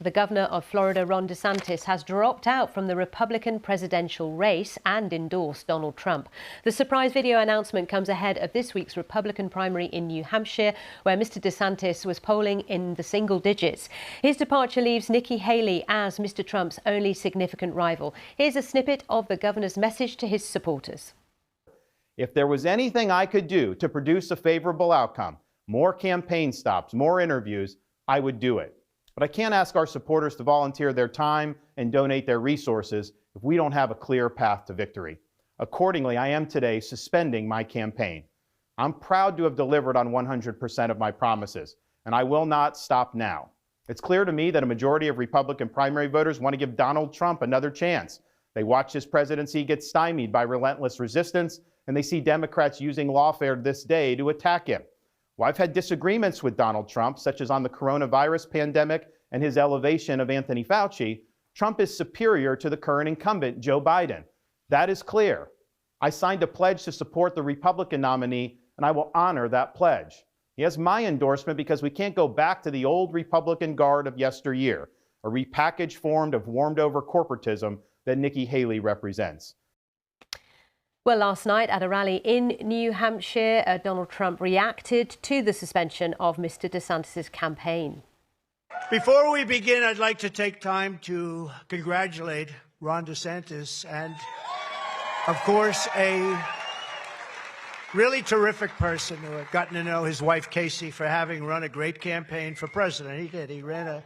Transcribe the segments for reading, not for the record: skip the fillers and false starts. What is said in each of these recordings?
The governor of Florida, Ron DeSantis, has dropped out from the Republican presidential race and endorsed Donald Trump. The surprise video announcement comes ahead of this week's Republican primary in New Hampshire, where Mr. DeSantis was polling in the single digits. His departure leaves Nikki Haley as Mr. Trump's only significant rival. Here's a snippet of the governor's message to his supporters. If there was anything I could do to produce a favorable outcome, more campaign stops, more interviews, I would do it. But I can't ask our supporters to volunteer their time and donate their resources if we don't have a clear path to victory. Accordingly, I am today suspending my campaign. I'm proud to have delivered on 100% of my promises, and I will not stop now. It's clear to me that a majority of Republican primary voters want to give Donald Trump another chance. They watch his presidency get stymied by relentless resistance, and they see Democrats using lawfare this day to attack him. Well, I've had disagreements with Donald Trump, such as on the coronavirus pandemic and his elevation of Anthony Fauci. Trump is superior to the current incumbent, Joe Biden. That is clear. I signed a pledge to support the Republican nominee, and I will honor that pledge. He has my endorsement because we can't go back to the old Republican guard of yesteryear, a repackaged form of warmed-over corporatism that Nikki Haley represents. Well, last night at a rally in New Hampshire, Donald Trump reacted to the suspension of Mr. DeSantis' campaign. Before we begin, I'd like to take time to congratulate Ron DeSantis and, of course, a really terrific person who I've gotten to know, his wife, Casey, for having run a great campaign for president. He did. He ran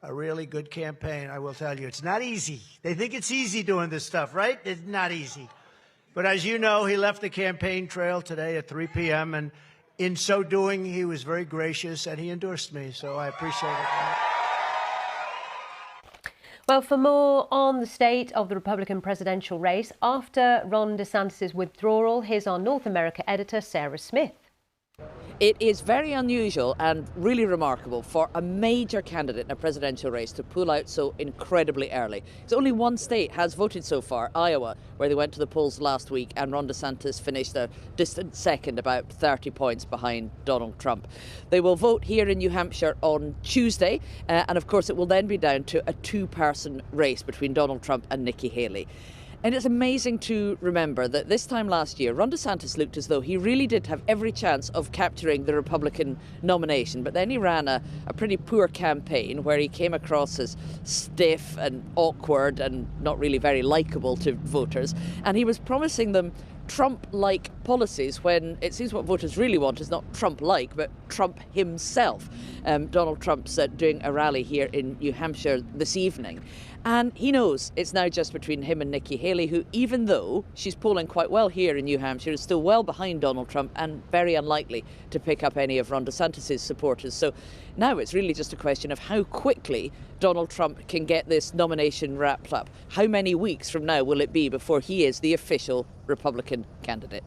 a really good campaign, I will tell you. It's not easy. They think it's easy doing this stuff, right? It's not easy. But as you know, he left the campaign trail today at 3 p.m., and in so doing, he was very gracious, and he endorsed me, so I appreciate it. Well, for more on the state of the Republican presidential race after Ron DeSantis' withdrawal, here's our North America editor, Sarah Smith. It is very unusual and really remarkable for a major candidate in a presidential race to pull out so incredibly early. Because only one state has voted so far, Iowa, where they went to the polls last week, and Ron DeSantis finished a distant second, about 30 points behind Donald Trump. They will vote here in New Hampshire on Tuesday, and of course it will then be down to a two-person race between Donald Trump and Nikki Haley. And it's amazing to remember that this time last year, Ron DeSantis looked as though he really did have every chance of capturing the Republican nomination. But then he ran a pretty poor campaign where he came across as stiff and awkward and not really very likeable to voters. And he was promising them Trump-like policies when it seems what voters really want is not Trump-like, but Trump himself. Donald Trump's doing a rally here in New Hampshire this evening. And he knows it's now just between him and Nikki Haley, who, even though she's polling quite well here in New Hampshire, is still well behind Donald Trump and very unlikely to pick up any of Ron DeSantis' supporters. So now it's really just a question of how quickly Donald Trump can get this nomination wrapped up. How many weeks from now will it be before he is the official Republican candidate?